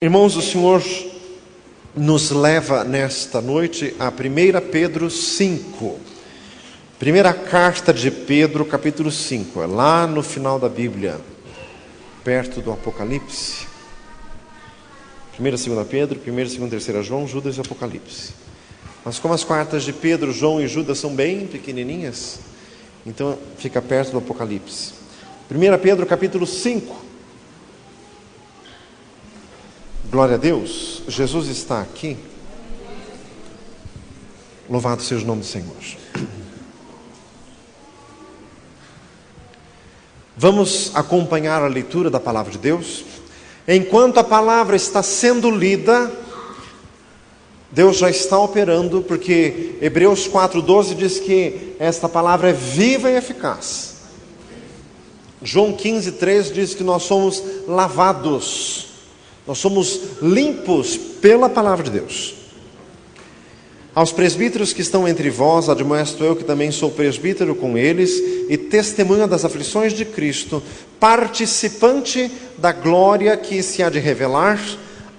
Irmãos, o Senhor nos leva nesta noite a 1 Pedro 5. Primeira carta de Pedro, capítulo 5. É lá no final da Bíblia, perto do Apocalipse. 1 e 2 Pedro, 1 e 2 3 João, Judas e Apocalipse. Mas como as cartas de Pedro, João e Judas são bem pequenininhas, então fica perto do Apocalipse. 1 Pedro, capítulo 5. Glória a Deus, Jesus está aqui. Louvado seja o nome do Senhor. Vamos acompanhar a leitura da palavra de Deus. Enquanto a palavra está sendo lida, Deus já está operando, porque Hebreus 4:12 diz que esta palavra é viva e eficaz. João 15:3 diz que nós somos lavados, nós somos limpos pela palavra de Deus. Aos presbíteros que estão entre vós, admoesto eu, que também sou presbítero com eles, e testemunha das aflições de Cristo, participante da glória que se há de revelar,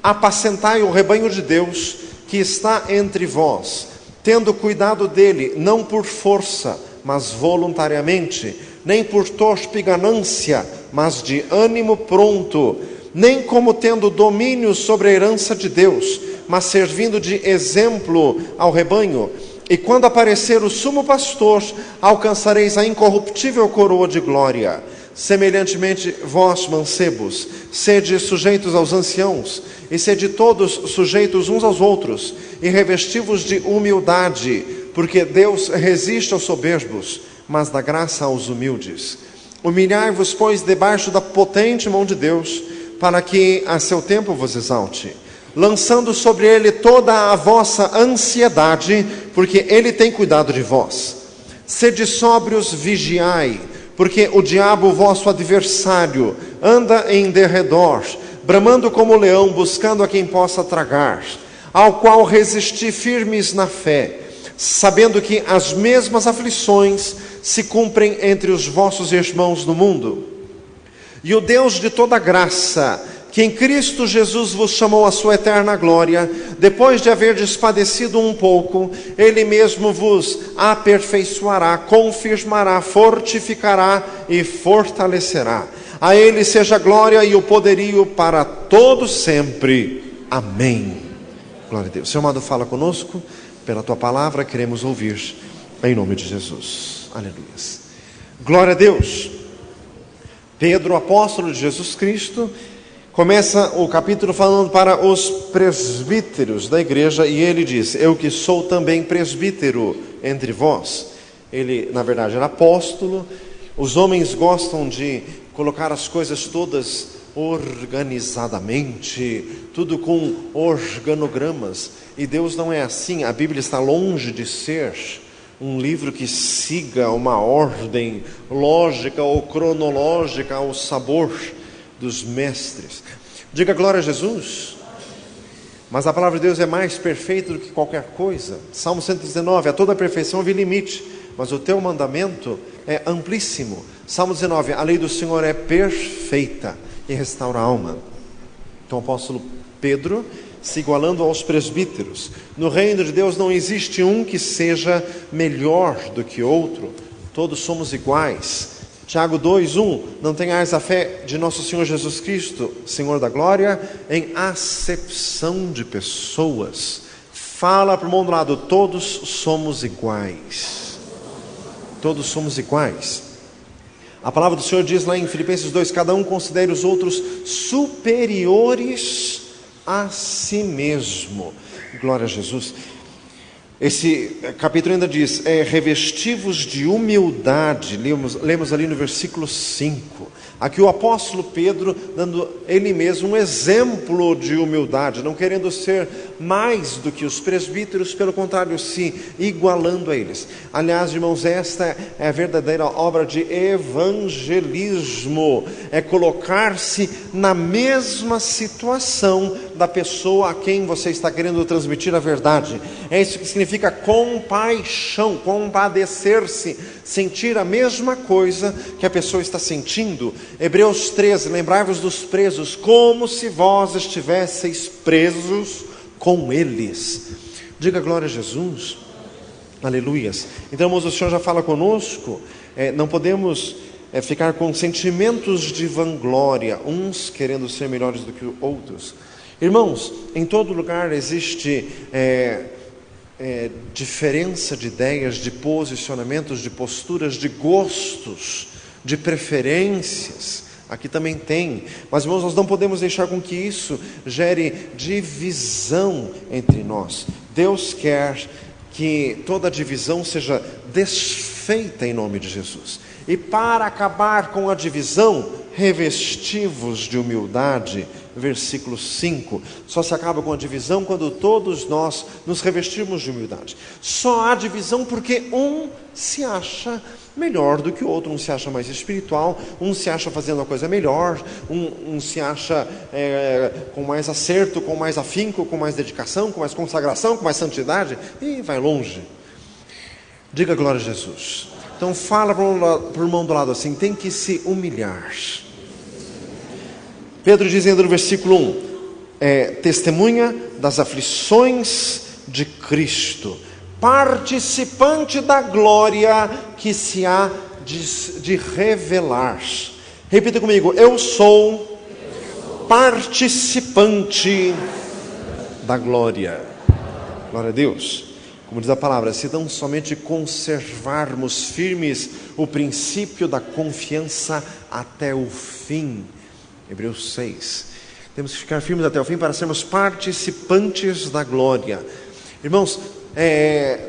apacentai o rebanho de Deus que está entre vós, tendo cuidado dele, não por força, mas voluntariamente, nem por tospe ganância, mas de ânimo pronto, nem como tendo domínio sobre a herança de Deus, mas servindo de exemplo ao rebanho. E quando aparecer o sumo pastor, alcançareis a incorruptível coroa de glória. Semelhantemente, vós, mancebos, sede sujeitos aos anciãos, e sede todos sujeitos uns aos outros, e revesti-vos de humildade, porque Deus resiste aos soberbos, mas dá graça aos humildes. Humilhai-vos, pois, debaixo da potente mão de Deus, para que a seu tempo vos exalte, lançando sobre ele toda a vossa ansiedade, porque ele tem cuidado de vós. Sede sóbrios, vigiai, porque o diabo, vosso adversário, anda em derredor, bramando como leão, buscando a quem possa tragar, ao qual resisti firmes na fé, sabendo que as mesmas aflições se cumprem entre os vossos irmãos no mundo. E o Deus de toda graça, que em Cristo Jesus vos chamou à sua eterna glória, depois de haverdes padecido um pouco, Ele mesmo vos aperfeiçoará, confirmará, fortificará e fortalecerá. A Ele seja a glória e o poderio para todos sempre. Amém. Glória a Deus. Senhor amado, fala conosco, pela Tua palavra queremos ouvir, em nome de Jesus. Aleluia. Glória a Deus. Pedro, apóstolo de Jesus Cristo, começa o capítulo falando para os presbíteros da igreja, e ele diz: eu que sou também presbítero entre vós. Ele, na verdade, era apóstolo. Os homens gostam de colocar as coisas todas organizadamente, tudo com organogramas, e Deus não é assim. A Bíblia está longe de ser um livro que siga uma ordem lógica ou cronológica ao sabor dos mestres. Diga glória a Jesus. Mas a palavra de Deus é mais perfeita do que qualquer coisa. Salmo 119, a toda perfeição havia limite, mas o teu mandamento é amplíssimo. Salmo 19, a lei do Senhor é perfeita e restaura a alma. Então o apóstolo Pedro, se igualando aos presbíteros, no reino de Deus não existe um que seja melhor do que outro, todos somos iguais. Tiago 2:1, não tenhais a fé de nosso Senhor Jesus Cristo, Senhor da glória, em acepção de pessoas. Fala para o mundo do lado, todos somos iguais. Todos somos iguais. A palavra do Senhor diz lá em Filipenses 2, cada um considere os outros superiores a si mesmo. Glória a Jesus. Esse capítulo ainda diz, revesti-vos de humildade. Lemos ali no versículo 5. Aqui o apóstolo Pedro dando ele mesmo um exemplo de humildade, não querendo ser mais do que os presbíteros, pelo contrário, se igualando a eles. Aliás, irmãos, esta é a verdadeira obra de evangelismo, é colocar-se na mesma situação da pessoa a quem você está querendo transmitir a verdade. É isso que significa significa compaixão, compadecer-se, sentir a mesma coisa que a pessoa está sentindo. Hebreus 13, lembrai-vos dos presos, como se vós estivesseis presos com eles. Diga glória a Jesus. Aleluias. Então, irmãos, o Senhor já fala conosco, não podemos ficar com sentimentos de vanglória, uns querendo ser melhores do que outros. Irmãos, em todo lugar existe diferença de ideias, de posicionamentos, de posturas, de gostos, de preferências. Aqui também tem, mas irmãos, nós não podemos deixar com que isso gere divisão entre nós. Deus quer que toda divisão seja desfeita em nome de Jesus. E para acabar com a divisão, revesti-vos de humildade. Versículo 5, só se acaba com a divisão quando todos nós nos revestirmos de humildade. Só há divisão porque um se acha melhor do que o outro, um se acha mais espiritual, um se acha fazendo a coisa melhor, um se acha com mais acerto, com mais afinco, com mais dedicação, com mais consagração, com mais santidade, e vai longe. Diga glória a Jesus. Então fala para o irmão do lado assim, tem que se humilhar. Pedro dizendo no versículo 1, testemunha das aflições de Cristo, participante da glória que se há de revelar. Repita comigo, eu sou participante da glória. Glória a Deus. Como diz a palavra, se tão somente conservarmos firmes o princípio da confiança até o fim. Hebreus 6. Temos que ficar firmes até o fim para sermos participantes da glória. Irmãos,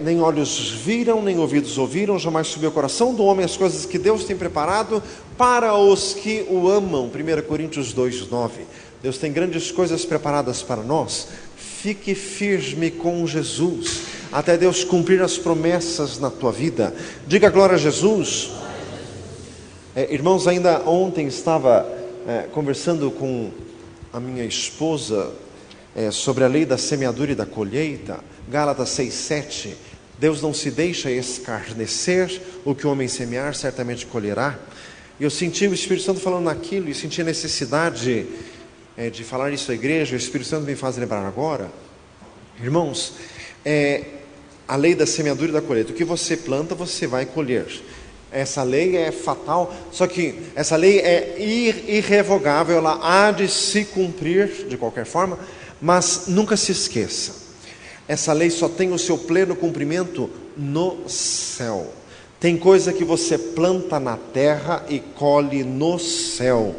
nem olhos viram, nem ouvidos ouviram, jamais subiu ao coração do homem as coisas que Deus tem preparado para os que o amam. 1 Coríntios 2, 9. Deus tem grandes coisas preparadas para nós. Fique firme com Jesus, até Deus cumprir as promessas na tua vida. Diga glória a Jesus. Irmãos, ainda ontem estava conversando com a minha esposa sobre a lei da semeadura e da colheita. Gálatas 6:7. Deus não se deixa escarnecer, o que o homem semear certamente colherá. E eu senti o Espírito Santo falando naquilo, e senti a necessidade de falar isso à igreja. O Espírito Santo me faz lembrar agora. Irmãos, a lei da semeadura e da colheita, o que você planta, você vai colher. Essa lei é fatal, só que essa lei é irrevogável, ela há de se cumprir de qualquer forma, mas nunca se esqueça, essa lei só tem o seu pleno cumprimento no céu. Tem coisa que você planta na terra e colhe no céu.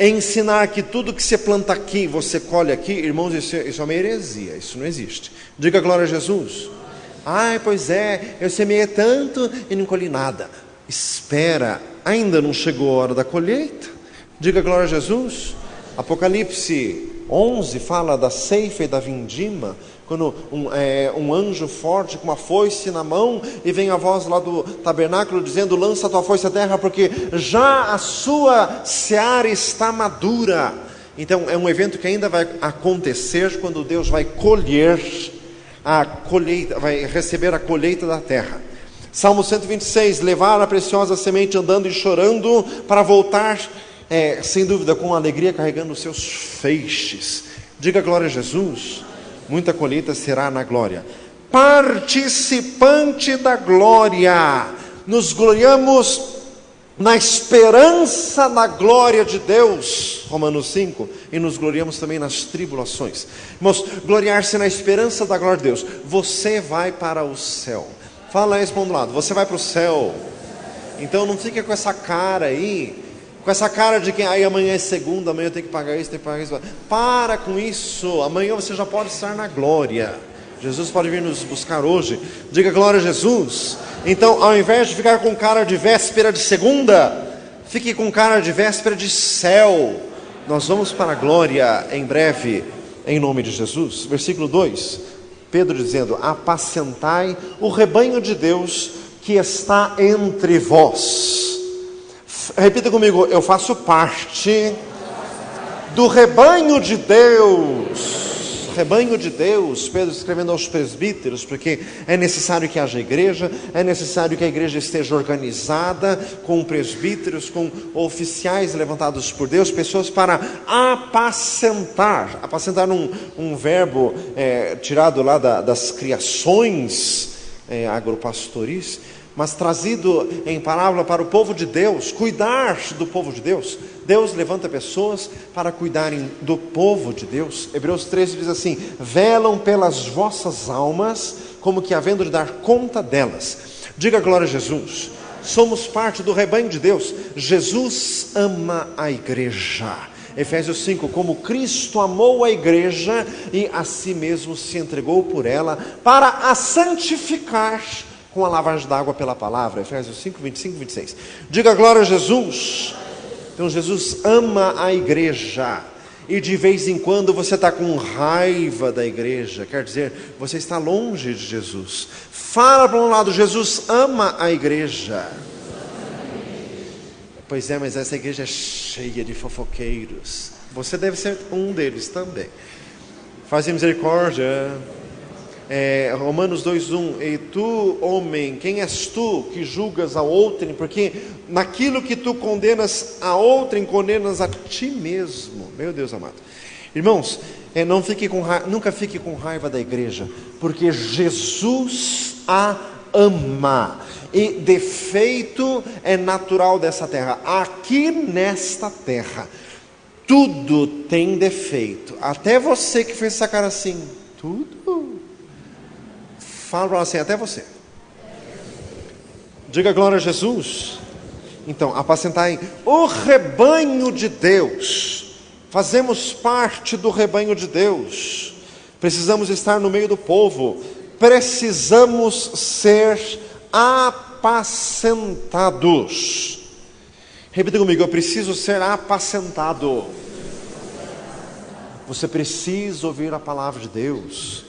Ensinar que tudo que você planta aqui, você colhe aqui, irmãos, isso é uma heresia, isso não existe. Diga glória a Jesus. Ai, pois eu semeei tanto e não colhi nada. Espera, ainda não chegou a hora da colheita. Diga glória a Jesus. Apocalipse 11 fala da ceifa e da vindima, quando um anjo forte com uma foice na mão, e vem a voz lá do tabernáculo dizendo, lança a tua foice à terra, porque já a sua seara está madura. Então é um evento que ainda vai acontecer, quando Deus vai colher a colheita, vai receber a colheita da terra. Salmo 126, levar a preciosa semente andando e chorando, para voltar, sem dúvida, com alegria, carregando os seus feixes. Diga glória a Jesus. Muita colheita será na glória. Participante da glória. Nos gloriamos na esperança da glória de Deus, Romanos 5, e nos gloriamos também nas tribulações. Irmãos, gloriar-se na esperança da glória de Deus. Você vai para o céu. Fala isso para um lado, você vai para o céu. Então não fica com essa cara aí, com essa cara de que amanhã é segunda, amanhã eu tenho que pagar isso, tenho que pagar isso. Para com isso, amanhã você já pode estar na glória. Jesus pode vir nos buscar hoje. Diga glória a Jesus. Então, ao invés de ficar com cara de véspera de segunda, fique com cara de véspera de céu. Nós vamos para a glória em breve, em nome de Jesus. Versículo 2, Pedro dizendo, apacentai o rebanho de Deus que está entre vós. Repita comigo, eu faço parte do rebanho de Deus. rebanho de Deus, Pedro escrevendo aos presbíteros, porque é necessário que haja igreja, é necessário que a igreja esteja organizada, com presbíteros, com oficiais levantados por Deus, pessoas para apacentar. Apacentar um verbo tirado lá das criações agropastoris, mas trazido em parábola para o povo de Deus, cuidar do povo de Deus. Deus levanta pessoas para cuidarem do povo de Deus. Hebreus 13 diz assim: velam pelas vossas almas, como que havendo de dar conta delas. Diga glória a Jesus. Somos parte do rebanho de Deus. Jesus ama a igreja. Efésios 5, como Cristo amou a igreja e a si mesmo se entregou por ela, para a santificar com a lavagem d'água pela palavra. Efésios 5, 25 e 26. Diga glória a Jesus. Então Jesus ama a igreja. E de vez em quando você está com raiva da igreja, quer dizer, você está longe de Jesus. Fala para um lado: Jesus ama a igreja. Pois é, mas essa igreja é cheia de fofoqueiros. Você deve ser um deles também. Faze misericórdia. Romanos 2:1. E tu, homem, quem és tu que julgas a outrem? Porque naquilo que tu condenas a outrem, condenas a ti mesmo. Meu Deus amado. Irmãos, nunca fique com raiva da igreja, porque Jesus a ama. E defeito é natural dessa terra. Aqui nesta terra, tudo tem defeito. Até você que fez essa cara assim. Tudo. Fala para ela assim: até você. Diga glória a Jesus. Então, apacentai o rebanho de Deus. Fazemos parte do rebanho de Deus. Precisamos estar no meio do povo. Precisamos ser apacentados. Repita comigo: eu preciso ser apacentado. Você precisa ouvir a palavra de Deus.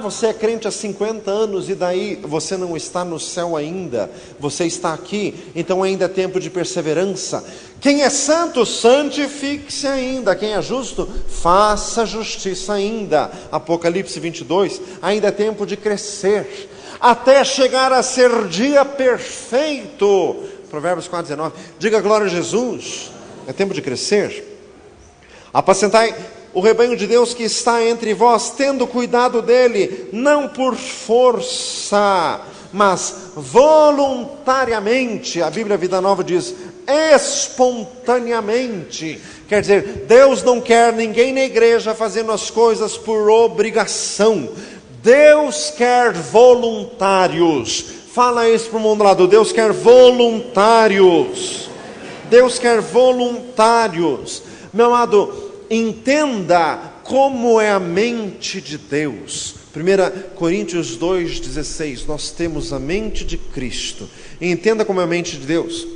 Você é crente há 50 anos e daí você não está no céu ainda. Você está aqui, então ainda é tempo de perseverança. Quem é santo, santifique-se ainda. Quem é justo, faça justiça ainda. Apocalipse 22, ainda é tempo de crescer, até chegar a ser dia perfeito. Provérbios 4:19. Diga glória a Jesus. É tempo de crescer. Apacentai o rebanho de Deus que está entre vós, tendo cuidado dele, não por força, mas voluntariamente. A Bíblia Vida Nova diz espontaneamente. Quer dizer, Deus não quer ninguém na igreja fazendo as coisas por obrigação. Deus quer voluntários. Fala isso para o mundo lá do Deus quer voluntários. Deus quer voluntários. Meu amado, entenda como é a mente de Deus. 1 Coríntios 2,16. Nós temos a mente de Cristo. Entenda como é a mente de Deus.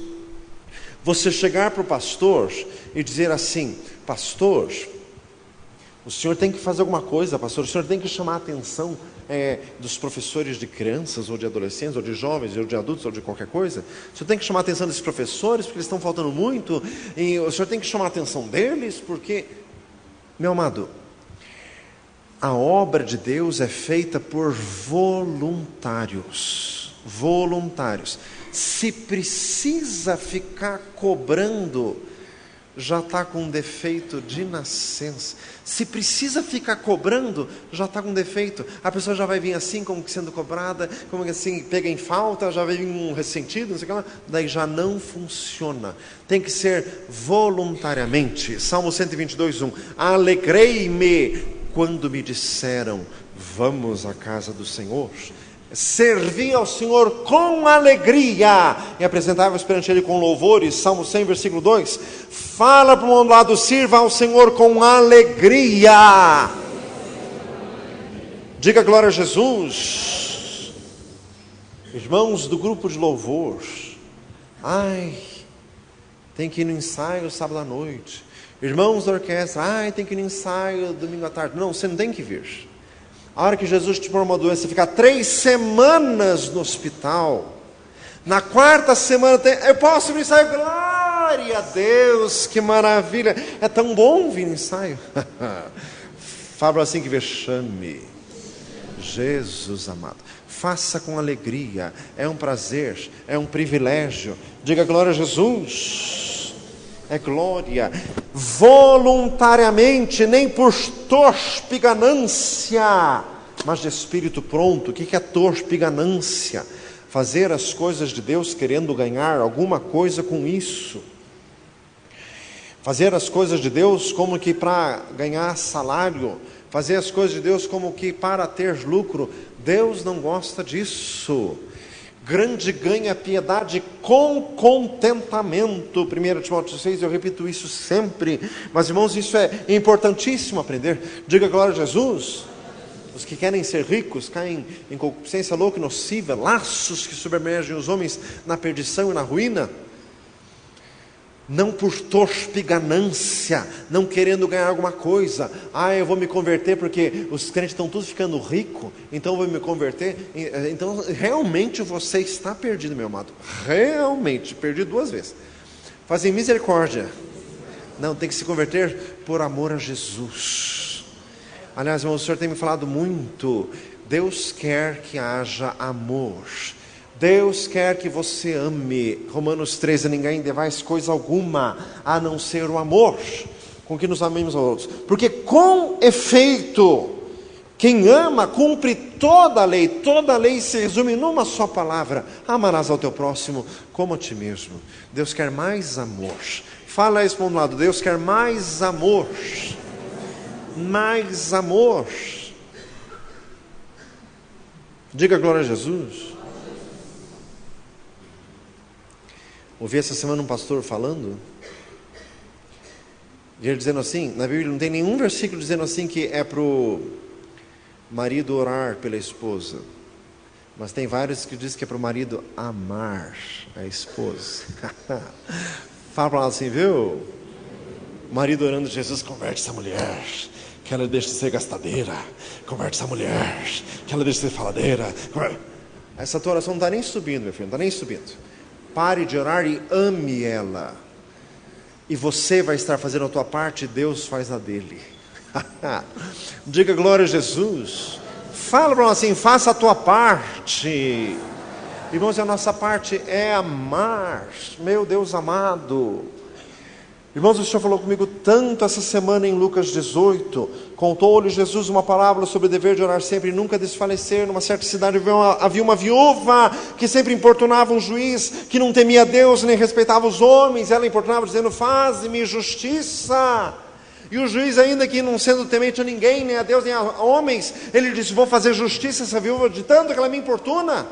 Você chegar para o pastor e dizer assim: pastor, o senhor tem que fazer alguma coisa, pastor. O senhor tem que chamar a atenção dos professores de crianças, ou de adolescentes, ou de jovens, ou de adultos, ou de qualquer coisa. O senhor tem que chamar a atenção desses professores, porque eles estão faltando muito. E o senhor tem que chamar a atenção deles, porque... Meu amado, a obra de Deus é feita por voluntários. Voluntários. Se precisa ficar cobrando, já está com defeito de nascença. Se precisa ficar cobrando, já está com defeito. A pessoa já vai vir assim, como que sendo cobrada, como que assim, pega em falta, já vai vir um ressentido, não sei o que lá. Daí já não funciona. Tem que ser voluntariamente. Salmo 122:1. Alegrei-me quando me disseram: vamos à casa do Senhor. Servi ao Senhor com alegria e apresentava-vos perante Ele com louvores. Salmo 100, versículo 2. Fala para o mundo lado: sirva ao Senhor com alegria. Diga glória a Jesus. Irmãos do grupo de louvor, tem que ir no ensaio sábado à noite. Irmãos da orquestra, tem que ir no ensaio domingo à tarde. Não, você não tem que vir. A hora que Jesus te pôr uma doença, ficar 3 semanas no hospital, na 4ª semana, eu posso vir no ensaio. Glória a Deus, que maravilha. É tão bom vir no ensaio. Fala assim: que vexame. Jesus amado, faça com alegria, é um prazer, é um privilégio. Diga glória a Jesus. É glória. Voluntariamente, nem por torpe ganância, mas de espírito pronto. O que é torpe ganância? Fazer as coisas de Deus querendo ganhar alguma coisa com isso. Fazer as coisas de Deus como que para ganhar salário. Fazer as coisas de Deus como que para ter lucro. Deus não gosta disso. Grande ganho é piedade com contentamento. 1 Timóteo 6, eu repito isso sempre. Mas irmãos, isso é importantíssimo aprender. Diga glória a Jesus. Os que querem ser ricos caem em concupiscência louca e nociva, laços que submergem os homens na perdição e na ruína. Não por torpe ganância, não querendo ganhar alguma coisa. Eu vou me converter porque os crentes estão todos ficando ricos, então eu vou me converter. Então realmente você está perdido, meu amado. Realmente, perdido 2 vezes. Fazem misericórdia. Não, tem que se converter por amor a Jesus. Aliás, irmão, o Senhor tem me falado muito. Deus quer que haja amor. Deus quer que você ame. Romanos 13, ninguém devais coisa alguma, a não ser o amor, com que nos amemos aos outros. Porque com efeito, quem ama, cumpre toda a lei. Toda a lei se resume numa só palavra: amarás ao teu próximo como a ti mesmo. Deus quer mais amor. Fala isso para um lado: Deus quer mais amor. Mais amor. Diga glória a Jesus. Ouvi essa semana um pastor falando, e ele dizendo assim, na Bíblia não tem nenhum versículo dizendo assim que é para o marido orar pela esposa, mas tem vários que dizem que é para o marido amar a esposa. Fala para ela assim, viu? O marido orando: Jesus, converte essa mulher, que ela deixe de ser gastadeira. Converte essa mulher, que ela deixe de ser faladeira. Essa tua oração não está nem subindo, meu filho, não está nem subindo. Pare de orar e ame ela. E você vai estar fazendo a tua parte, e Deus faz a dele. Diga glória a Jesus. Fala para nós assim: faça a tua parte. Irmãos, a nossa parte é amar. Meu Deus amado. Irmãos, o Senhor falou comigo tanto essa semana em Lucas 18. Contou-lhe Jesus uma parábola sobre o dever de orar sempre e nunca desfalecer. Numa certa cidade havia uma viúva que sempre importunava um juiz, que não temia Deus nem respeitava os homens. Ela importunava dizendo: faze-me justiça. E o juiz, ainda que não sendo temente a ninguém, nem a Deus nem a homens, ele disse: vou fazer justiça a essa viúva de tanto que ela me importuna.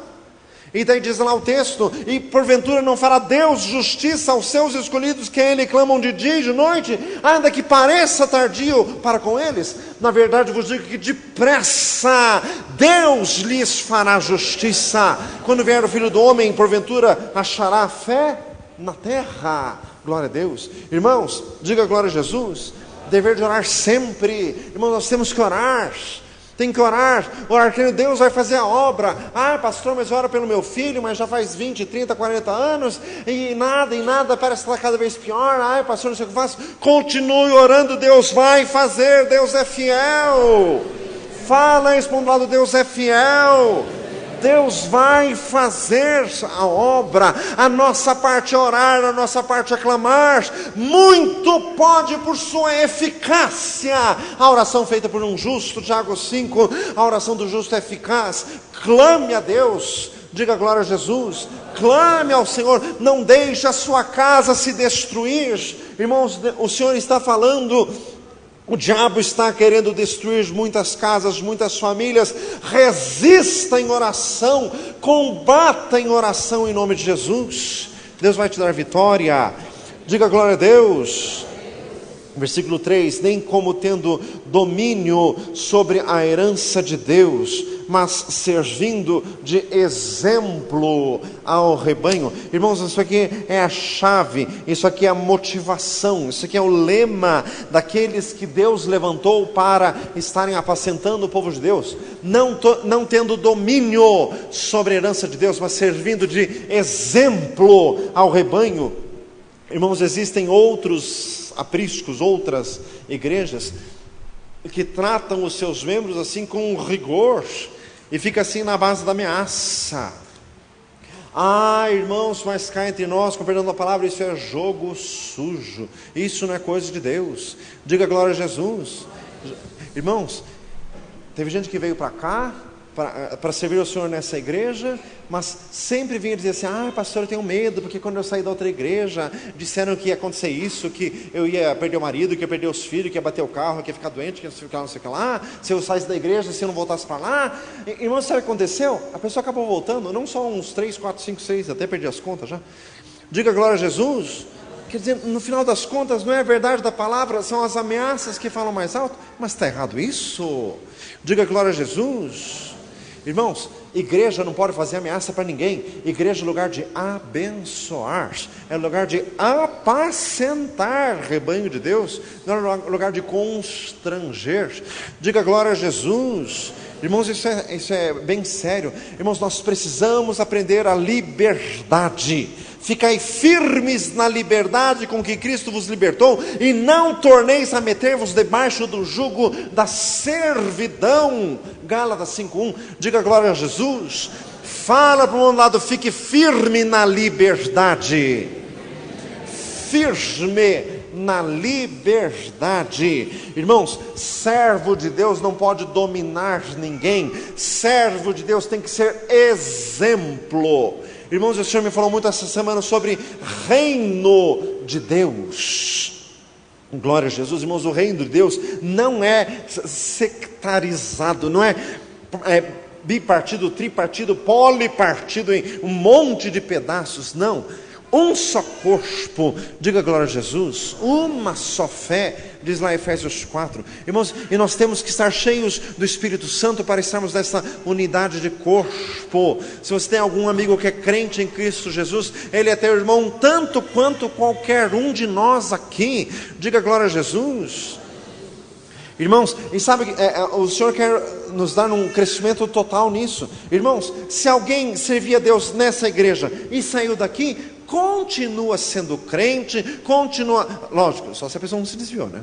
E daí diz lá o texto: e porventura não fará Deus justiça aos seus escolhidos, que a Ele clamam de dia e de noite, ainda que pareça tardio para com eles? Na verdade vos digo que depressa Deus lhes fará justiça. Quando vier o Filho do Homem, porventura achará fé na terra? Glória a Deus. Irmãos, diga glória a Jesus. Dever de orar sempre. Irmãos, nós temos que orar. Tem que orar que Deus vai fazer a obra. Pastor, mas ora pelo meu filho, mas já faz 20, 30, 40 anos, e nada, parece estar cada vez pior. Pastor, não sei o que eu faço. Continue orando, Deus vai fazer, Deus é fiel. Fala isso para um lado: Deus é fiel. Deus vai fazer a obra. A nossa parte é orar, a nossa parte é clamar. Muito pode por sua eficácia. A oração feita por um justo, Tiago 5, a oração do justo é eficaz. Clame a Deus. Diga glória a Jesus. Clame ao Senhor. Não deixe a sua casa se destruir. Irmãos, o Senhor está falando. O diabo está querendo destruir muitas casas, muitas famílias. Resista em oração, combata em oração em nome de Jesus. Deus vai te dar vitória. Diga glória a Deus. Versículo 3: nem como tendo domínio sobre a herança de Deus, mas servindo de exemplo ao rebanho. Irmãos, isso aqui é a chave, isso aqui é a motivação, isso aqui é o lema daqueles que Deus levantou para estarem apacentando o povo de Deus. Não tendo domínio sobre a herança de Deus, mas servindo de exemplo ao rebanho. Irmãos, existem outros apriscos, outras igrejas que tratam os seus membros assim com rigor, e fica assim na base da ameaça. Irmãos, mas cá entre nós, com perdão da palavra, isso é jogo sujo, isso não é coisa de Deus. Diga glória a Jesus. Irmãos, teve gente que veio para cá para servir o Senhor nessa igreja, mas sempre vinha dizer assim: pastor, eu tenho medo, porque quando eu saí da outra igreja, disseram que ia acontecer isso, que eu ia perder o marido, que ia perder os filhos, que ia bater o carro, que ia ficar doente, que ia ficar não sei o que lá, se eu saísse da igreja, se eu não voltasse para lá. Irmão, sabe o que aconteceu? A pessoa acabou voltando, não só uns 3, 4, 5, 6, até perdi as contas já. Diga glória a Jesus. Quer dizer, no final das contas, não é a verdade da palavra, são as ameaças que falam mais alto. Mas está errado isso. Diga glória a Jesus. Irmãos, igreja não pode fazer ameaça para ninguém. Igreja é lugar de abençoar, é lugar de apacentar rebanho de Deus, não é lugar de constranger. Diga glória a Jesus. Irmãos, isso é bem sério. Irmãos, nós precisamos aprender a liberdade. Ficai firmes na liberdade com que Cristo vos libertou, e não torneis a meter-vos debaixo do jugo da servidão. Gálatas 5:1. Diga glória a Jesus. Fala para o outro lado: fique firme na liberdade. Firme na liberdade. Irmãos, servo de Deus não pode dominar ninguém. Servo de Deus tem que ser exemplo. Irmãos, o Senhor me falou muito essa semana sobre reino de Deus. Glória a Jesus. Irmãos, o reino de Deus não é sectarizado, não é bipartido, tripartido, polipartido em um monte de pedaços, não. Um só corpo, diga glória a Jesus, uma só fé, diz lá Efésios 4. Irmãos, e nós temos que estar cheios do Espírito Santo para estarmos nessa unidade de corpo. Se você tem algum amigo que é crente em Cristo Jesus, ele é teu irmão tanto quanto qualquer um de nós aqui. Diga glória a Jesus. Irmãos, e sabe, o Senhor quer nos dar um crescimento total nisso. Irmãos, se alguém servia a Deus nessa igreja e saiu daqui, continua sendo crente, lógico, só se a pessoa não se desviou, né?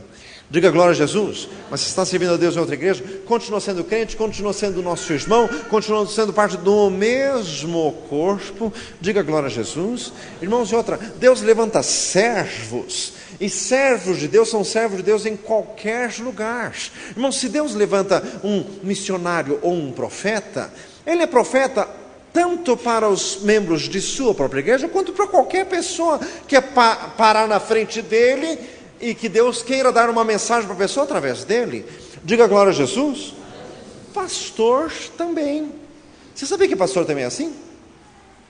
Diga glória a Jesus. Mas se está servindo a Deus em outra igreja, continua sendo crente, continua sendo nosso irmão, continua sendo parte do mesmo corpo. Diga glória a Jesus. Irmãos, e outra, Deus levanta servos, e servos de Deus são servos de Deus em qualquer lugar. Irmãos, se Deus levanta um missionário ou um profeta, ele é profeta tanto para os membros de sua própria igreja, quanto para qualquer pessoa que é parar na frente dele, e que Deus queira dar uma mensagem para a pessoa através dele. Diga glória a Jesus. Pastor também. Você sabia que pastor também é assim?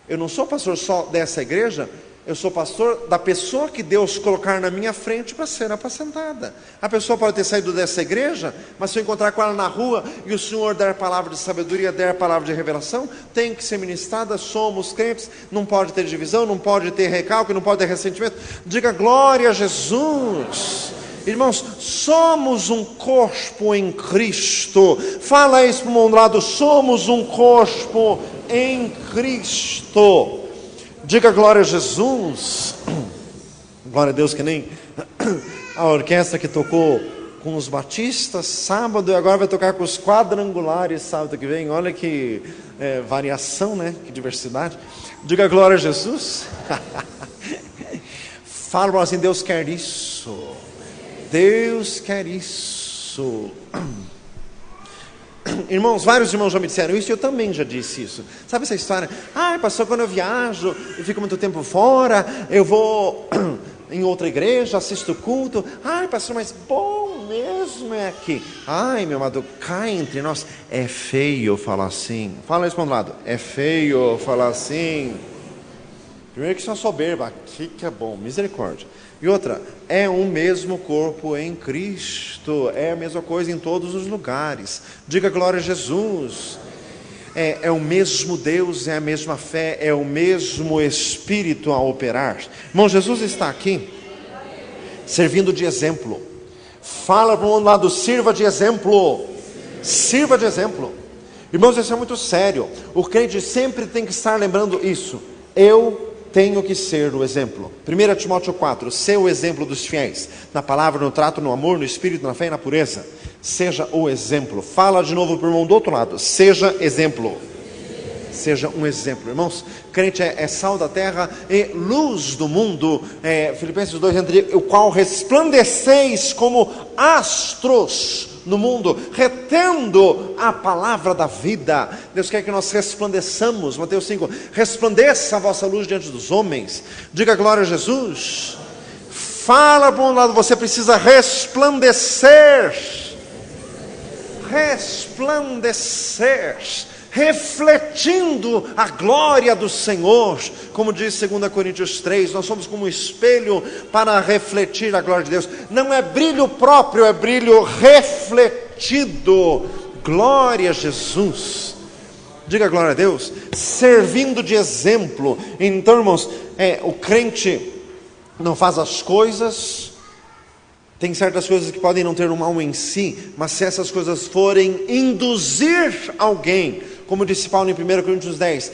Eu não sou pastor só dessa igreja, eu sou pastor da pessoa que Deus colocar na minha frente para ser apacentada. A pessoa pode ter saído dessa igreja, mas se eu encontrar com ela na rua e o Senhor der palavra de sabedoria, der palavra de revelação, tem que ser ministrada. Somos crentes, não pode ter divisão, não pode ter recalque, não pode ter ressentimento. Diga glória a Jesus. Irmãos, somos um corpo em Cristo. Fala isso para um lado: somos um corpo em Cristo. Diga glória a Jesus. Glória a Deus, que nem a orquestra que tocou com os batistas sábado, e agora vai tocar com os quadrangulares sábado que vem. Olha que variação, né? Que diversidade. Diga glória a Jesus. Fala assim: Deus quer isso. Deus quer isso. Irmãos, vários irmãos já me disseram isso, e eu também já disse isso. Sabe essa história? Pastor, quando eu viajo, eu fico muito tempo fora, eu vou em outra igreja, assisto o culto. Pastor, mas bom mesmo é aqui. Meu amado, cá entre nós, é feio falar assim. Fala isso para um lado: é feio falar assim. Primeiro que isso é uma soberba, aqui que é bom, misericórdia. E outra, é o mesmo corpo em Cristo, é a mesma coisa em todos os lugares. Diga glória a Jesus. É o mesmo Deus, é a mesma fé, é o mesmo Espírito a operar. Irmão, Jesus está aqui servindo de exemplo. Fala para um lado: sirva de exemplo. Sirva de exemplo. Irmãos, isso é muito sério. O crente sempre tem que estar lembrando isso. Eu tenho que ser o exemplo. 1 Timóteo 4, ser o exemplo dos fiéis, na palavra, no trato, no amor, no espírito, na fé e na pureza. Seja o exemplo. Fala de novo para o irmão do outro lado. Seja exemplo. Seja um exemplo. Irmãos, crente é sal da terra e luz do mundo. Filipenses 2, entre o qual resplandeceis como astros no mundo, retendo a palavra da vida. Deus quer que nós resplandeçamos. Mateus 5, resplandeça a vossa luz diante dos homens. Diga glória a Jesus. Fala para um lado, você precisa resplandecer. Resplandecer, refletindo a glória do Senhor, como diz 2 Coríntios 3, nós somos como um espelho para refletir a glória de Deus. Não é brilho próprio, é brilho refletido. Glória a Jesus. Diga glória a Deus. Servindo de exemplo. Então, irmãos, o crente não faz as coisas. Tem certas coisas que podem não ter um mal em si, mas se essas coisas forem induzir alguém, como disse Paulo em 1 Coríntios 10,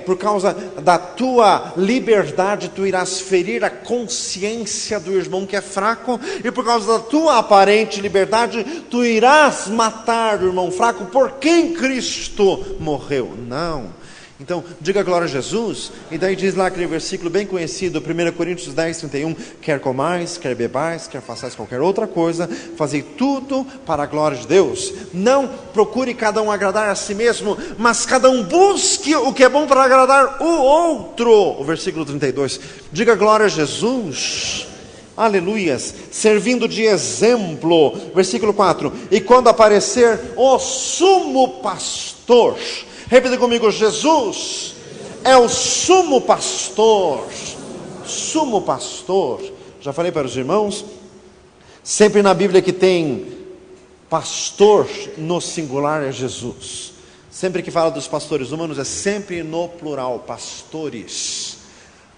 por causa da tua liberdade, tu irás ferir a consciência do irmão que é fraco, e por causa da tua aparente liberdade, tu irás matar o irmão fraco, por quem Cristo morreu. Não. Então, diga glória a Jesus. E daí diz lá aquele versículo bem conhecido, 1 Coríntios 10, 31, quer comais, quer bebais, quer façais qualquer outra coisa, fazei tudo para a glória de Deus. Não procure cada um agradar a si mesmo, mas cada um busque o que é bom para agradar o outro. O versículo 32, diga glória a Jesus. Aleluias, servindo de exemplo. Versículo 4, e quando aparecer o sumo pastor, repita comigo, Jesus é o sumo pastor. Sumo pastor. Já falei para os irmãos, sempre na Bíblia que tem pastor no singular é Jesus. Sempre que fala dos pastores humanos é sempre no plural, pastores.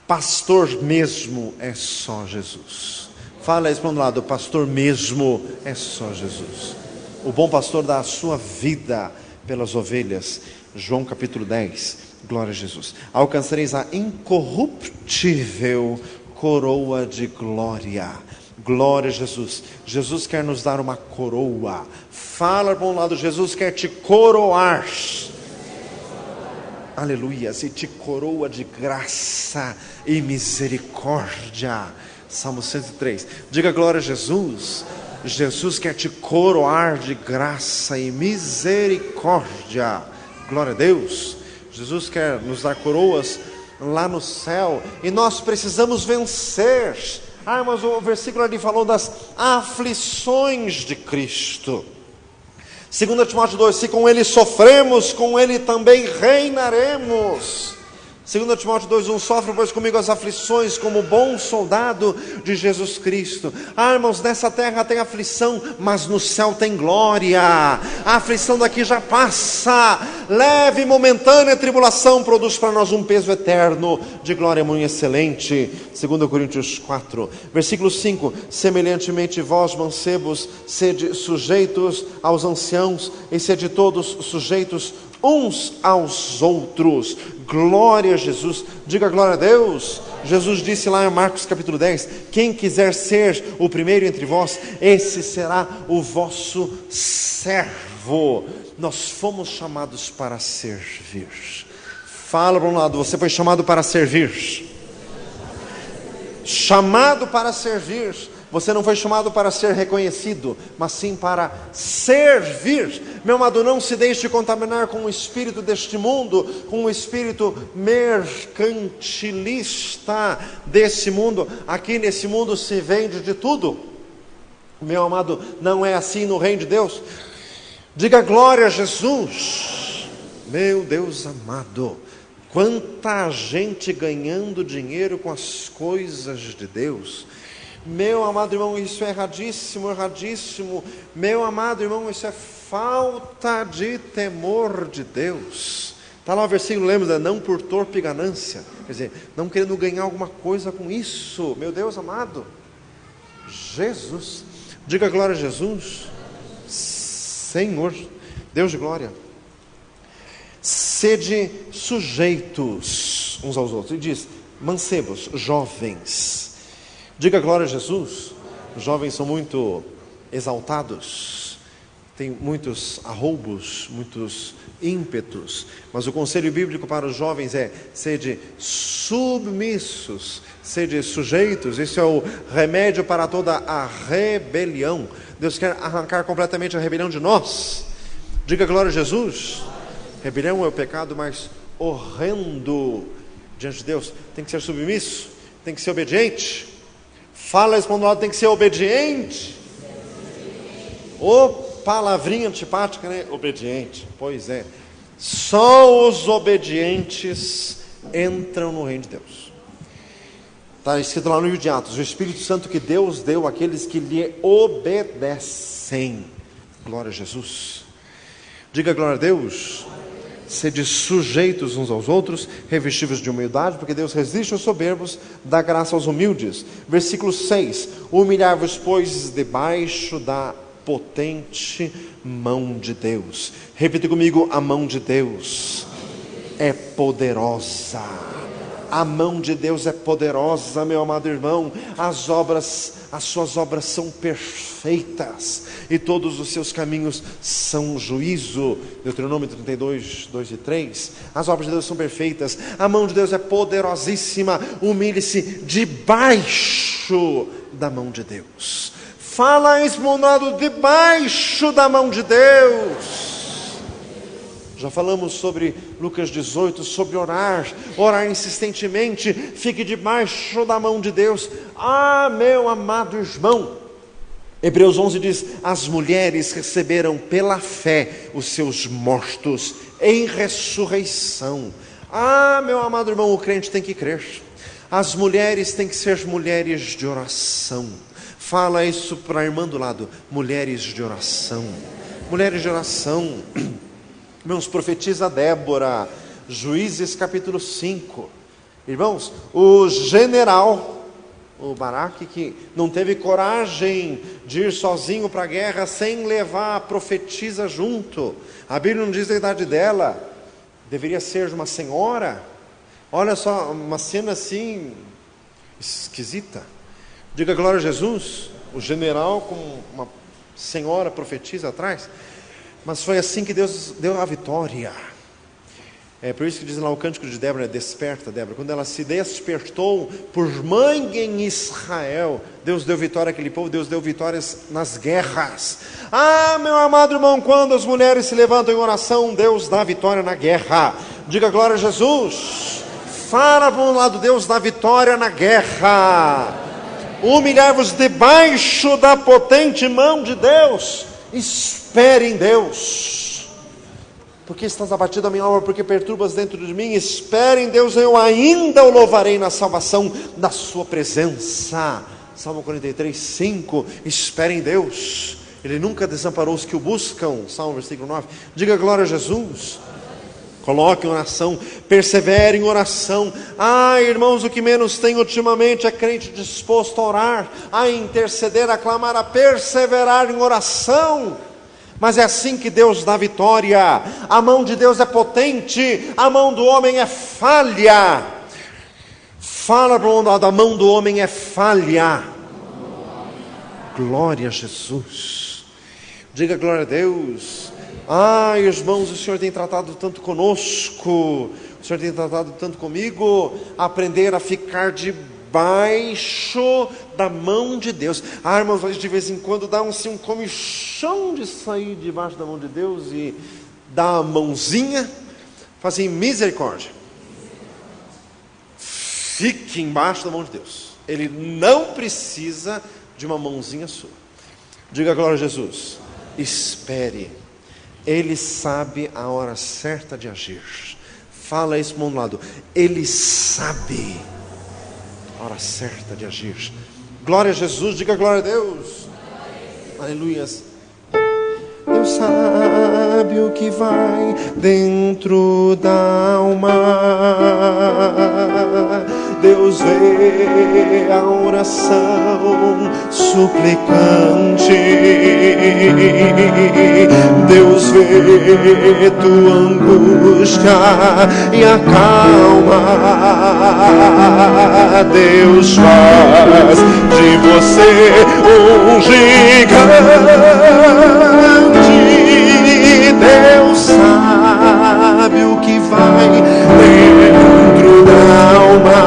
Pastor mesmo é só Jesus. Fala isso para um lado, o pastor mesmo é só Jesus. O bom pastor dá a sua vida pelas ovelhas. João capítulo 10, glória a Jesus. Alcançareis a incorruptível coroa de glória. Glória a Jesus. Jesus quer nos dar uma coroa. Fala para um lado, Jesus quer te coroar. Aleluia, e te coroa de graça e misericórdia. Salmo 103. Diga glória a Jesus. Jesus quer te coroar de graça e misericórdia. Glória a Deus. Jesus quer nos dar coroas lá no céu. E nós precisamos vencer. Mas o versículo ali falou das aflições de Cristo. 2 Timóteo 2, se com ele sofremos, com ele também reinaremos. 2 Timóteo 2:1, sofre pois comigo as aflições como bom soldado de Jesus Cristo. Irmãos, nessa terra tem aflição, mas no céu tem glória. A aflição daqui já passa. Leve e momentânea tribulação produz para nós um peso eterno de glória muito excelente. 2 Coríntios 4, versículo 5, semelhantemente vós mancebos, sede sujeitos aos anciãos, e sede todos sujeitos uns aos outros. Glória a Jesus. Diga glória a Deus. Jesus disse lá em Marcos capítulo 10, quem quiser ser o primeiro entre vós, esse será o vosso servo. Nós fomos chamados para servir. Fala para um lado, você foi chamado para servir. Chamado para servir. Você não foi chamado para ser reconhecido, mas sim para servir. Meu amado, não se deixe contaminar com o espírito deste mundo, com o espírito mercantilista desse mundo. Aqui nesse mundo se vende de tudo. Meu amado, não é assim no reino de Deus. Diga glória a Jesus. Meu Deus amado, quanta gente ganhando dinheiro com as coisas de Deus. Meu amado irmão, isso é erradíssimo, erradíssimo. Meu amado irmão, isso é falta de temor de Deus. Está lá o versículo, lembra? Não por torpe ganância. Quer dizer, não querendo ganhar alguma coisa com isso. Meu Deus amado. Jesus. Diga glória a Jesus. Senhor, Deus de glória. Sede sujeitos uns aos outros. E diz, mancebos, jovens. Diga glória a Jesus. Os jovens são muito exaltados. tem muitos arroubos, muitos ímpetos, mas o conselho bíblico para os jovens é: sede submissos, sede sujeitos. Isso é o remédio para toda a rebelião. Deus quer arrancar completamente a rebelião de nós. Diga glória a Jesus. Rebelião é o pecado mais horrendo diante de Deus. Tem que ser submisso, tem que ser obediente. Fala isso para o lado, tem que ser obediente. Ô, palavrinha antipática, né? Obediente. Pois é. Só os obedientes entram no reino de Deus. Está escrito lá no livro de Atos: o Espírito Santo que Deus deu àqueles que lhe obedecem. Glória a Jesus. Diga glória a Deus. Sede sujeitos uns aos outros, revestidos de humildade, porque Deus resiste aos soberbos, dá graça aos humildes. Versículo 6: humilhar-vos, pois, debaixo da potente mão de Deus. Repita comigo: a mão de Deus é poderosa. A mão de Deus é poderosa, meu amado irmão. As suas obras são perfeitas, e todos os seus caminhos são juízo. Deuteronômio 32, 2 e 3. As obras de Deus são perfeitas. A mão de Deus é poderosíssima. Humilhe-se debaixo da mão de Deus. Fala isso, meu lado, debaixo da mão de Deus. Já falamos sobre Lucas 18, sobre orar insistentemente. Fique debaixo da mão de Deus. Ah, meu amado irmão, Hebreus 11 diz: as mulheres receberam pela fé os seus mortos em ressurreição. Ah, meu amado irmão, o crente tem que crer. As mulheres têm que ser mulheres de oração. Fala isso para a irmã do lado: mulheres de oração. Mulheres de oração. Irmãos, profetiza Débora, Juízes capítulo 5. Irmãos, o general, o Baraque, que não teve coragem de ir sozinho para a guerra sem levar a profetisa junto. A Bíblia não diz a idade dela, deveria ser de uma senhora. Olha só, uma cena assim, esquisita. Diga glória a Jesus. O general com uma senhora profetisa atrás. Mas foi assim que Deus deu a vitória. É por isso que diz lá o cântico de Débora: desperta, Débora. Quando ela se despertou por mãe em Israel, Deus deu vitória àquele povo. Deus deu vitórias nas guerras. Ah, meu amado irmão, quando as mulheres se levantam em oração, Deus dá vitória na guerra. Diga glória a Jesus. Fala para um lado: Deus dá vitória na guerra. Humilhar-vos debaixo da potente mão de Deus. Espere em Deus. Porque estás abatido a minha alma, porque perturbas dentro de mim. Espere em Deus, eu ainda o louvarei na salvação da sua presença. Salmo 43, 5. Espere em Deus. Ele nunca desamparou os que o buscam. Salmo versículo 9. Diga glória a Jesus. Coloque em oração, persevere em oração. Ah, irmãos, o que menos tem ultimamente é crente disposto a orar, a interceder, a clamar, a perseverar em oração. Mas é assim que Deus dá vitória. A mão de Deus é potente, a mão do homem é falha. Fala para o lado: a mão do homem é falha. Glória a Jesus. Diga glória a Deus. Ah, irmãos, o Senhor tem tratado tanto conosco, o Senhor tem tratado tanto comigo. Aprender a ficar debaixo da mão de Deus. Ah, irmãos, de vez em quando dá um comichão de sair debaixo da mão de Deus e dar a mãozinha. Faz assim: misericórdia, fique embaixo da mão de Deus. Ele não precisa de uma mãozinha sua. Diga glória a Jesus. Espere. Ele sabe a hora certa de agir. Fala isso para um lado: Ele sabe a hora certa de agir. Glória a Jesus. Diga glória a Deus. Aleluias. Deus sabe o que vai dentro da alma. Deus vê a oração suplicante. Deus vê tua angústia e acalma. Deus faz de você um gigante. sabe o que vai dentro da alma.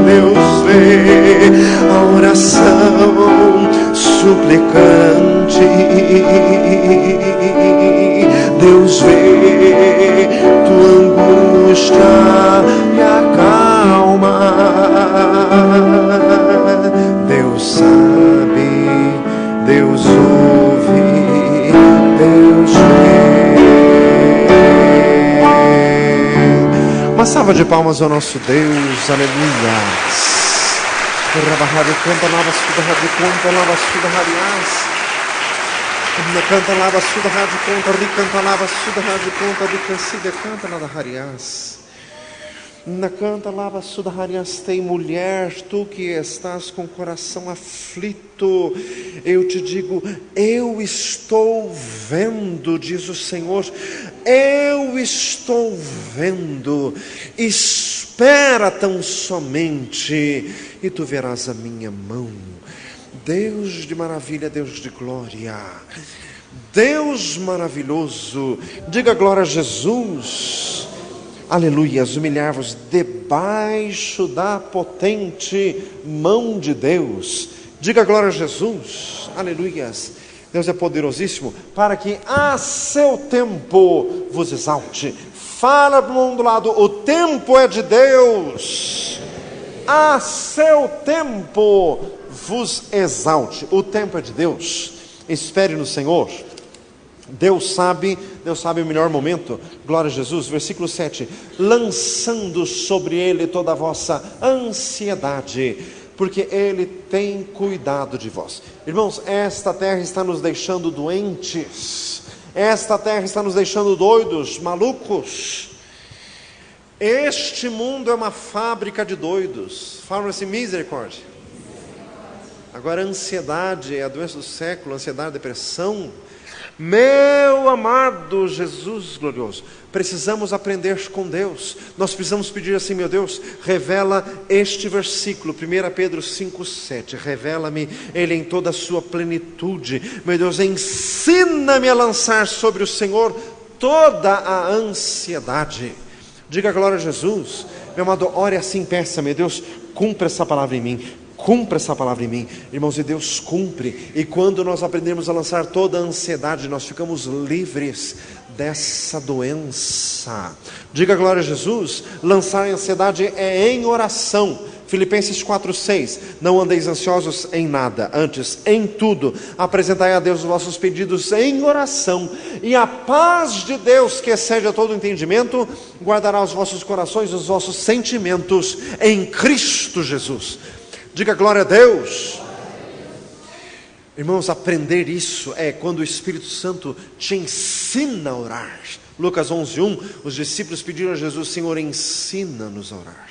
Deus vê a oração suplicante. Deus vê tua angústia e acalma. Deus sabe, Deus ouve, Deus vê. Uma salva de palmas ao nosso Deus, aleluia. Canta lava suda rádio conta lava suda radias. Canta lava suda rádio conta ricanta lava suda rádio conta ricancida canta nada radias. Na canta lava suda radias. Tem mulher, tu que estás com o coração aflito, eu te digo, eu estou vendo, diz o Senhor, eu estou vendo. Espera tão somente e tu verás a minha mão. Deus de maravilha, Deus de glória, Deus maravilhoso, diga glória a Jesus, aleluia. Humilhar-vos debaixo da potente mão de Deus, diga glória a Jesus, aleluia. Deus é poderosíssimo para que a seu tempo vos exalte. Fala para o mundo do lado, o tempo é de Deus, a seu tempo vos exalte. O tempo é de Deus, espere no Senhor. Deus sabe o melhor momento. Glória a Jesus, versículo 7, lançando sobre Ele toda a vossa ansiedade, porque Ele tem cuidado de vós. Irmãos, esta terra está nos deixando doentes, esta terra está nos deixando doidos, malucos. Este mundo é uma fábrica de doidos. Falam-se misericórdia. Agora a ansiedade é a doença do século, ansiedade, depressão. Meu amado Jesus glorioso, precisamos aprender com Deus. Nós precisamos pedir assim: meu Deus, revela este versículo, 1 Pedro 5,7, revela-me Ele em toda a sua plenitude. Meu Deus, ensina-me a lançar sobre o Senhor toda a ansiedade. Diga glória a Jesus. Meu amado, ore assim, peça: meu Deus, cumpra essa palavra em mim. Cumpra essa palavra em mim. Irmãos, e Deus cumpre. E quando nós aprendemos a lançar toda a ansiedade, nós ficamos livres dessa doença. Diga glória a Jesus. Lançar a ansiedade é em oração. Filipenses 4,6, não andeis ansiosos em nada, antes em tudo apresentai a Deus os vossos pedidos em oração, e a paz de Deus, que excede a todo entendimento, guardará os vossos corações e os vossos sentimentos em Cristo Jesus. Diga glória a Deus. Irmãos, aprender isso é quando o Espírito Santo te ensina a orar. Lucas 11:1, os discípulos pediram a Jesus: Senhor, ensina-nos a orar.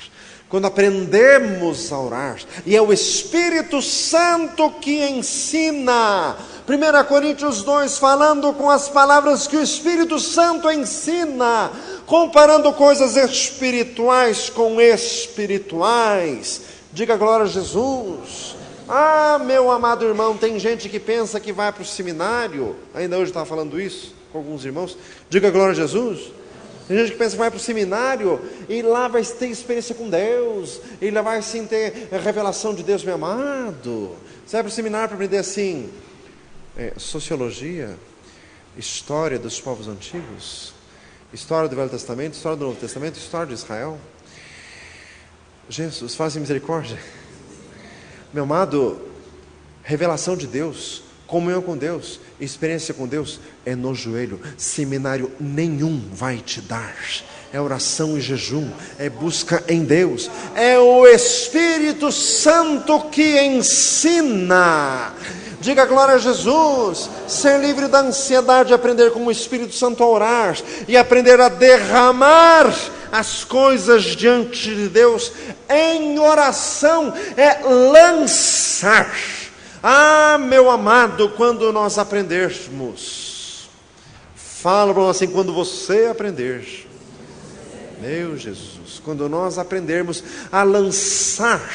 Quando aprendemos a orar, e é o Espírito Santo que ensina. 1 Coríntios 2, falando com as palavras que o Espírito Santo ensina, comparando coisas espirituais com espirituais. Diga glória a Jesus. Ah, meu amado irmão, tem gente que pensa que vai para o seminário. Ainda hoje eu estava falando isso com alguns irmãos. Diga glória a Jesus. Tem gente que pensa que vai para o seminário e lá vai ter experiência com Deus, e lá vai sim ter revelação de Deus. Meu amado, você vai para o seminário para aprender assim, sociologia, história dos povos antigos, história do Velho Testamento, história do Novo Testamento, história de Israel. Jesus, faça misericórdia. Meu amado, revelação de Deus, comunhão com Deus, experiência com Deus é no joelho. Seminário nenhum vai te dar. É oração e jejum, é busca em Deus, é o Espírito Santo que ensina. Diga glória a Jesus. Ser livre da ansiedade, aprender com o Espírito Santo a orar e aprender a derramar as coisas diante de Deus em oração, é lançar. Ah, meu amado, quando nós aprendermos, fala para nós assim, quando você aprender, meu Jesus, quando nós aprendermos a lançar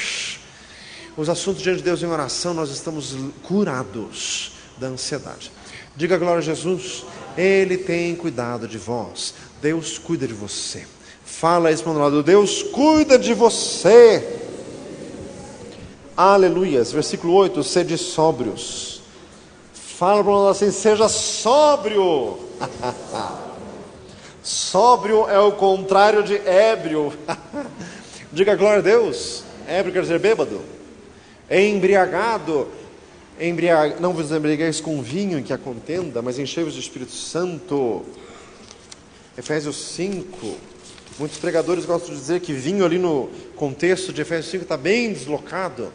os assuntos diante de Deus em oração, nós estamos curados da ansiedade. Diga glória a Jesus. Ele tem cuidado de vós. Deus cuida de você. Fala isso para o lado. Deus cuida de você. Aleluias. Versículo 8. Sede sóbrios. Fala para o lado assim. Seja sóbrio. Sóbrio é o contrário de ébrio. Diga glória a Deus. Ébrio quer dizer bêbado. Embriagado. Não vos embriagueis com vinho em que há contenda, mas enchei-vos do Espírito Santo. Efésios 5. Muitos pregadores gostam de dizer que vinho ali no contexto de Efésios 5 está bem deslocado.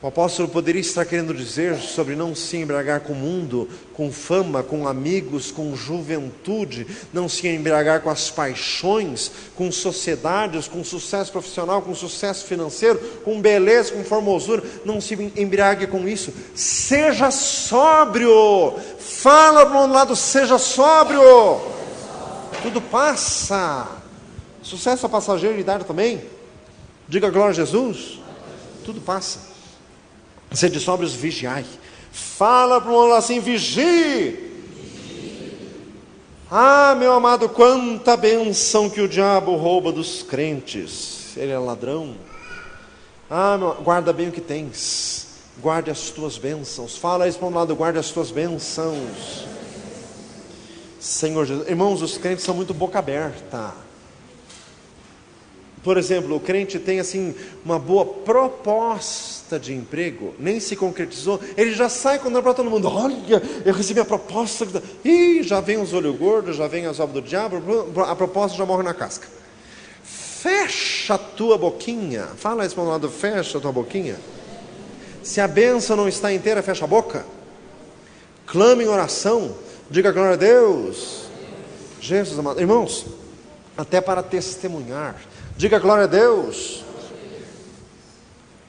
O apóstolo poderia estar querendo dizer sobre não se embriagar com o mundo, com fama, com amigos, com juventude, não se embriagar com as paixões, com sociedades, com sucesso profissional, com sucesso financeiro, com beleza, com formosura. Não se embriague com isso. Seja sóbrio. Fala para um lado, seja sóbrio. Tudo passa. Sucesso é passageiro e idade também. Diga glória a Jesus. Tudo passa. Sede sóbrios, vigiai. Fala para o outro assim, vigie. Ah, meu amado, quanta bênção que o diabo rouba dos crentes. Ele é ladrão. Ah, guarda bem o que tens. Guarde as tuas bênçãos. Fala isso para um lado, guarde as tuas bênçãos. Senhor Jesus. Irmãos, os crentes são muito boca aberta. Por exemplo, o crente tem assim uma boa proposta de emprego, nem se concretizou, ele já sai contando para todo mundo: olha, eu recebi a proposta, e já vem os olhos gordos, já vem as obras do diabo, a proposta já morre na casca. Fecha a tua boquinha. Fala isso para um lado, fecha a tua boquinha. Se a bênção não está inteira, fecha a boca. Clame em oração, diga glória a Deus. Jesus amado, irmãos, até para testemunhar, diga glória a Deus.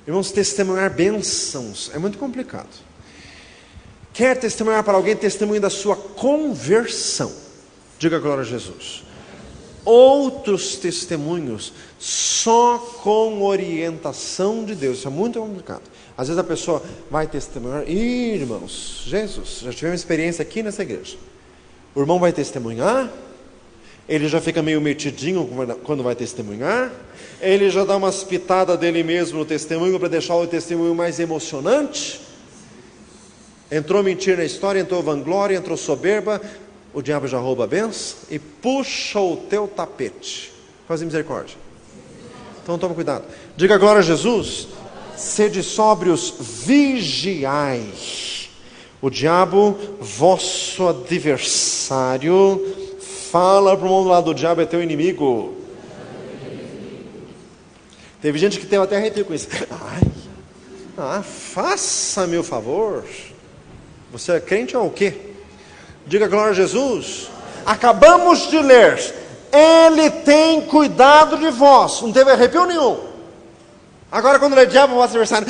Irmãos, testemunhar bênçãos é muito complicado. Quer testemunhar para alguém, testemunhe da sua conversão. Diga glória a Jesus. Outros testemunhos só com orientação de Deus. Isso é muito complicado. Às vezes a pessoa vai testemunhar. Irmãos, Jesus, já tivemos experiência aqui nessa igreja. O irmão vai testemunhar, ele já fica meio metidinho quando vai testemunhar, ele já dá umas pitadas dele mesmo no testemunho para deixar o testemunho mais emocionante. Entrou mentira na história, entrou vanglória, entrou soberba, o diabo já rouba a benção e puxa o teu tapete. Faz misericórdia. Então toma cuidado. Diga glória a Jesus. Sede sóbrios, vigiai. O diabo, vosso adversário, fala para o mundo lá do diabo, é teu inimigo. Teve gente que teve até arrepio com isso. Faça-me o favor. Você é crente ou o quê? Diga glória a Jesus. Acabamos de ler. Ele tem cuidado de vós. Não teve arrepio nenhum. Agora quando ele é diabo, o vosso adversário,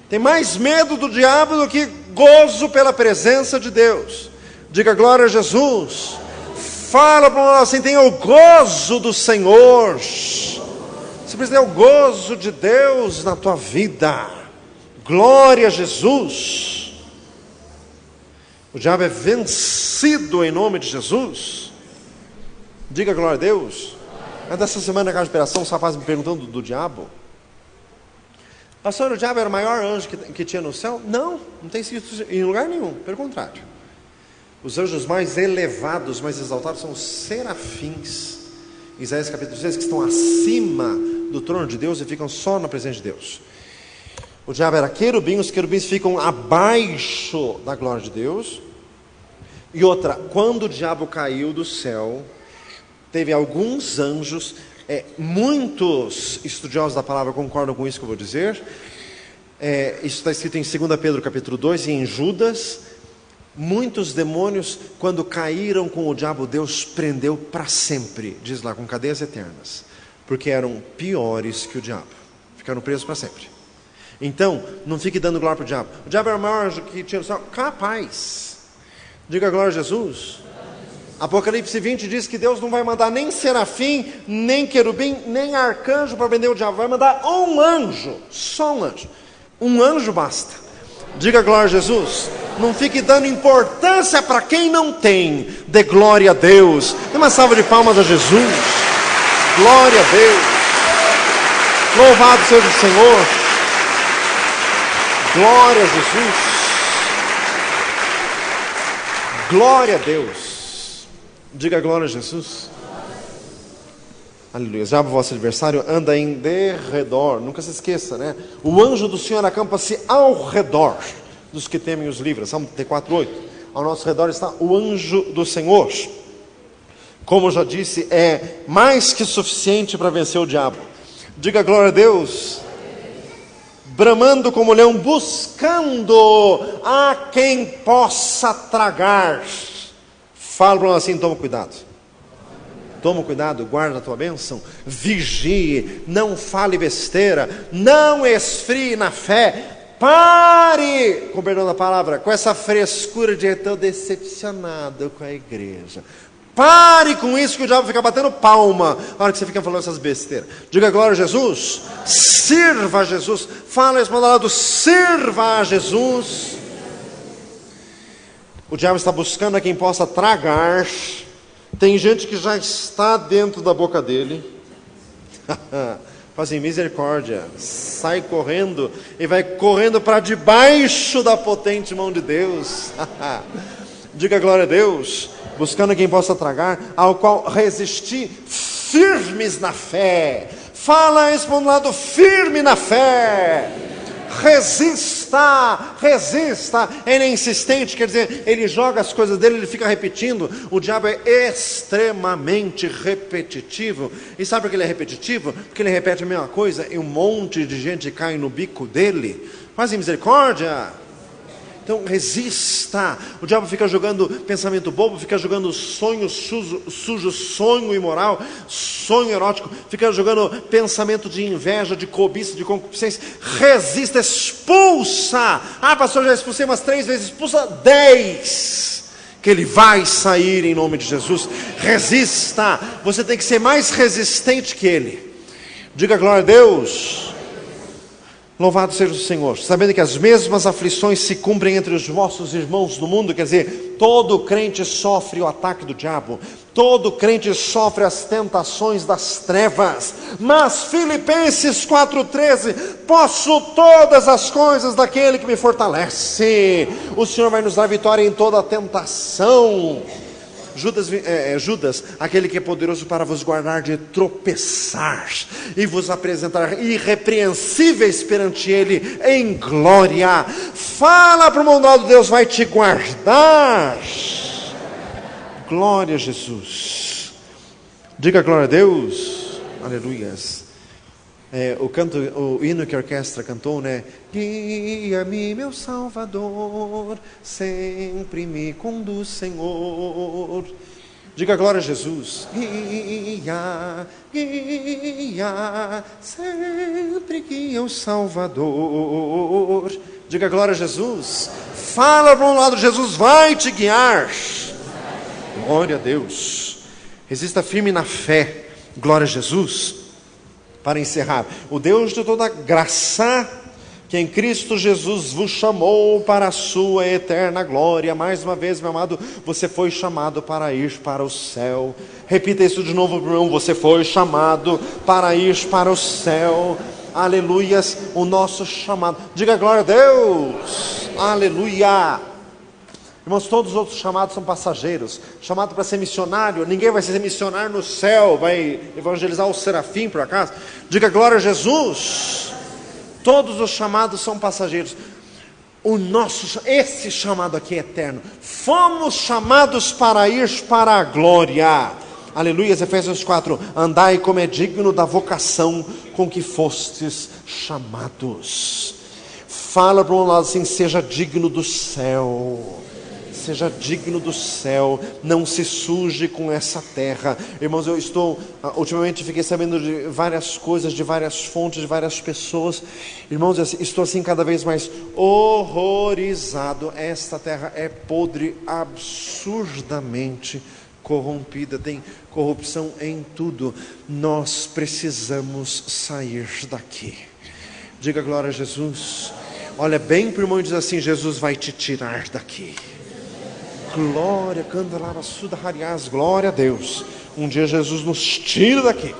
tem mais medo do diabo do que gozo pela presença de Deus. Diga glória a Jesus. Fala para nós assim, tenha o gozo do Senhor. Você precisa ter o gozo de Deus na tua vida. Glória a Jesus. O diabo é vencido em nome de Jesus. Diga glória a Deus. Dessa semana na casa de operação, os rapazes me perguntando do diabo. Pastor, o diabo era o maior anjo que tinha no céu? Não tem sido em lugar nenhum, pelo contrário. Os anjos mais elevados, mais exaltados são os serafins. Isaías capítulo 6, que estão acima do trono de Deus e ficam só na presença de Deus. O diabo era querubim, os querubins ficam abaixo da glória de Deus. E outra, quando o diabo caiu do céu, teve alguns anjos, muitos estudiosos da palavra concordam com isso que eu vou dizer. Isso está escrito em 2 Pedro capítulo 2 e em Judas. Muitos demônios, quando caíram com o diabo, Deus prendeu para sempre, diz lá, com cadeias eternas, porque eram piores que o diabo, ficaram presos para sempre. Então, não fique dando glória para o diabo. O diabo era o maior anjo que tinha no céu, capaz. Diga glória a Jesus. Apocalipse 20 diz que Deus não vai mandar nem serafim, nem querubim, nem arcanjo para prender o diabo, vai mandar um anjo, só um anjo. Um anjo basta. Diga glória a Jesus. Não fique dando importância para quem não tem. Dê glória a Deus. Dê uma salva de palmas a Jesus. Glória a Deus. Louvado seja o Senhor. Glória a Jesus. Glória a Deus. Diga glória a Jesus. Aleluia. Já o vosso adversário anda em derredor. Nunca se esqueça, né? O anjo do Senhor acampa-se ao redor dos que temem os livros. Salmo 34:8. Ao nosso redor está o anjo do Senhor. Como eu já disse, é mais que suficiente para vencer o diabo. Diga glória a Deus. Bramando como leão, buscando a quem possa tragar. Fala para nós assim, toma cuidado. Toma cuidado, guarda a tua bênção. Vigie, não fale besteira, não esfrie na fé. Pare, com perdão da palavra, com essa frescura de estou decepcionado com a igreja. Pare com isso que o diabo fica batendo palma na hora que você fica falando essas besteiras. Diga glória a Jesus. Sirva a Jesus. Fala isso para o lado, sirva a Jesus. O diabo está buscando a quem possa tragar. Tem gente que já está dentro da boca dele. Fazem misericórdia. Sai correndo e vai correndo para debaixo da potente mão de Deus. Diga glória a Deus. Buscando quem possa tragar, ao qual resistir firmes na fé. Fala isso para um lado, firme na fé. Resista, resista. Ele é insistente, quer dizer, ele joga as coisas dele, ele fica repetindo. O diabo é extremamente repetitivo. E sabe por que ele é repetitivo? Porque ele repete a mesma coisa e um monte de gente cai no bico dele. Fazem misericórdia. Então resista. O diabo fica jogando pensamento bobo, fica jogando sonho sujo, sonho imoral, sonho erótico, fica jogando pensamento de inveja, de cobiça, de concupiscência. Resista, expulsa. Ah, pastor, já expulsei umas 3 vezes, expulsa 10. Que ele vai sair em nome de Jesus. Resista. Você tem que ser mais resistente que ele. Diga glória a Deus. Louvado seja o Senhor, sabendo que as mesmas aflições se cumprem entre os vossos irmãos do mundo. Quer dizer, todo crente sofre o ataque do diabo, todo crente sofre as tentações das trevas. Mas Filipenses 4,13, posso todas as coisas daquele que me fortalece. O Senhor vai nos dar vitória em toda a tentação. Judas, aquele que é poderoso para vos guardar de tropeçar e vos apresentar irrepreensíveis perante Ele em glória. Fala para o mundo lado, Deus vai te guardar. Glória a Jesus. Diga glória a Deus. Aleluias. O hino que a orquestra cantou, né? Guia-me, meu Salvador, sempre me conduz, Senhor. Diga glória a Jesus. Guia, sempre guia o Salvador. Diga glória a Jesus. Fala para um lado, Jesus vai te guiar. Glória a Deus. Resista firme na fé. Glória a Jesus. Para encerrar, o Deus de toda graça, que em Cristo Jesus vos chamou para a sua eterna glória. Mais uma vez, meu amado, você foi chamado para ir para o céu. Repita isso de novo, irmão. Você foi chamado para ir para o céu. Aleluias, o nosso chamado. Diga glória a Deus. Aleluia. Irmãos, todos os outros chamados são passageiros. Chamado para ser missionário, ninguém vai ser missionário no céu, vai evangelizar o serafim por acaso. Diga glória a Jesus. Todos os chamados são passageiros. Esse chamado aqui é eterno. Fomos chamados para ir para a glória. Aleluia, Efésios 4. Andai como é digno da vocação com que fostes chamados. Fala para um lado assim, seja digno do céu. Seja digno do céu, não se suje com essa terra. Irmãos, ultimamente fiquei sabendo de várias coisas, de várias fontes, de várias pessoas. Irmãos, estou assim cada vez mais horrorizado. Esta terra é podre, absurdamente corrompida, tem corrupção em tudo. Nós precisamos sair daqui. Diga glória a Jesus. Olha bem para o irmão e diz assim: Jesus vai te tirar daqui. Glória, glória a Deus. Um dia Jesus nos tira daqui.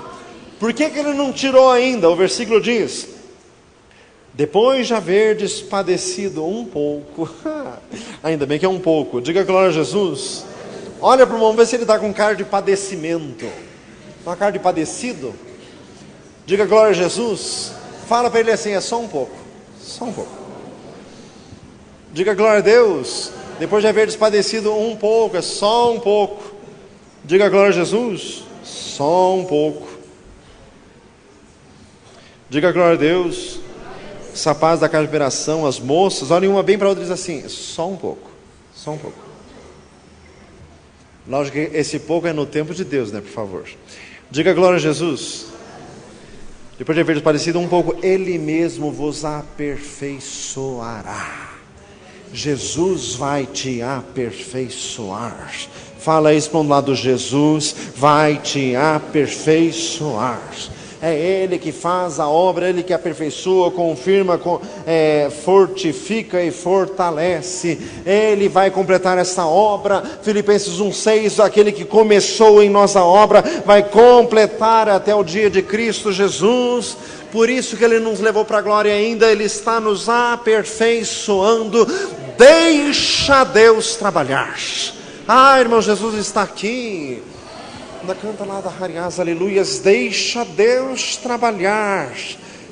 Por que Ele não tirou ainda? O versículo diz: depois de haverdes padecido um pouco. Ainda bem que é um pouco. Diga glória a Jesus. Olha para o irmão, vê se ele está com cara de padecimento. Uma cara de padecido. Diga glória a Jesus. Fala para ele assim: é só um pouco. Só um pouco. Diga glória a Deus. Depois de haverdes padecido um pouco, é só um pouco. Diga glória a Jesus. Só um pouco. Diga glória a Deus. Essa paz da casa de operação, as moças, olhem uma bem para a outra e diz assim: só um pouco. Só um pouco. Lógico que esse pouco é no tempo de Deus, né, por favor. Diga glória a Jesus. Depois de haverdes padecido um pouco, Ele mesmo vos aperfeiçoará. Jesus vai te aperfeiçoar. Fala isso para um lado: Jesus vai te aperfeiçoar. É Ele que faz a obra, Ele que aperfeiçoa, confirma, fortifica e fortalece. Ele vai completar essa obra. Filipenses 1,6: aquele que começou em nós a obra, vai completar até o dia de Cristo Jesus. Por isso que Ele nos levou para a glória ainda, Ele está nos aperfeiçoando. Deixa Deus trabalhar. Irmão, Jesus está aqui. Canta lá da Hariás, aleluias. Deixa Deus trabalhar.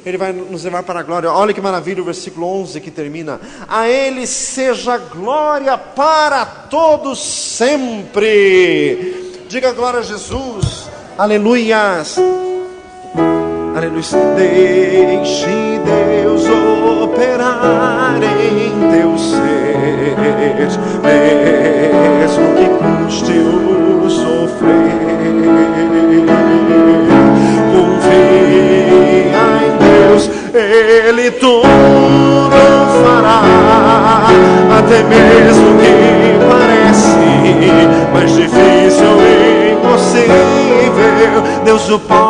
Ele vai nos levar para a glória. Olha que maravilha o versículo 11 que termina: a Ele seja glória para todos sempre. Diga glória a Jesus. Aleluias. Aleluia. Deixe Deus operar em teu ser, mesmo que custe o sofrer. Confia em Deus, Ele tudo fará, até mesmo que parece mais difícil e impossível. Deus o pode